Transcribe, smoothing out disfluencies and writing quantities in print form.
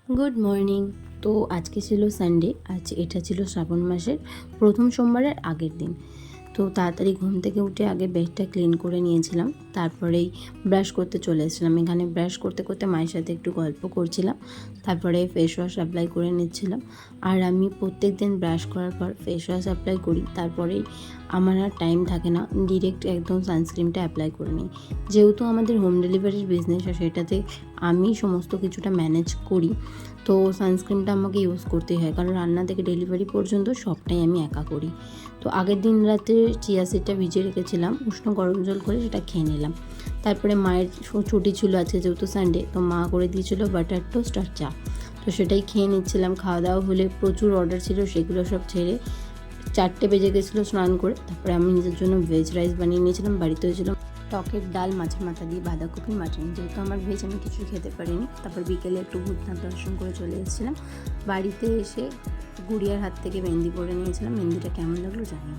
Good morning. তো আজকে ছিল সানডে। এটা ছিল শ্রাবণ মাসের প্রথম সোমবারের আগের দিন। তো তাড়াতাড়ি ঘুম থেকে উঠে আগে বেডটা ক্লিন করে নিয়েছিলাম, তারপরেই ব্রাশ করতে চলে এসেছিলাম। এখানে ব্রাশ করতে করতে মায়ের সাথে একটু গল্প করছিলাম, তারপরে ফেস ওয়াশ অ্যাপ্লাই করে নিচ্ছিলাম। আর আমি প্রত্যেক দিন ব্রাশ করার পর ফেস ওয়াশ অ্যাপ্লাই করি, তারপরেই আমার আর টাইম থাকে না, ডিরেক্ট একদম সানস্ক্রিনটা অ্যাপ্লাই করে নিই। যেহেতু আমাদের হোম ডেলিভারির বিজনেস, আর সেটাতে আমি সমস্ত কিছুটা ম্যানেজ করি, তো সানস্ক্রিনটা আমাকে ইউজ করতেই হয়, কারণ রান্না থেকে ডেলিভারি পর্যন্ত সবটাই আমি একা করি। তো আগের দিন রাতে চিয়া সিডটা ভিজিয়ে রেখেছিলাম, উষ্ণ গরম জল করে সেটা খেয়ে নিলাম। তারপরে মায়ের ছুটি ছিল আজকে, যেহেতু সানডে, তো মা করে দিয়েছিল বাটার টোস্ট আর চা, তো সেটাই খেয়ে নিচ্ছিলাম। খাওয়া দাওয়া হলে প্রচুর অর্ডার ছিল, সেগুলো সব ছেড়ে 4টে বেজে গেছিলো স্নান করে। তারপরে আমি নিজের জন্য ভেজ রাইস বানিয়ে নিয়েছিলাম। বাড়িতে হয়েছিল টকের ডাল, মাছের মাথা দিয়ে বাঁধাকপি, মাটন। যেহেতু আমার ভেজ, আমি কিছু খেতে পারিনি। তারপর বিকেলে একটু ভূতনাথ দর্শন করে চলে এসেছিলাম। বাড়িতে এসে গুড়িয়ার হাত থেকে মেহেন্দি পরে নিয়েছিলাম। মেহেন্দিটা কেমন লাগলো জানি।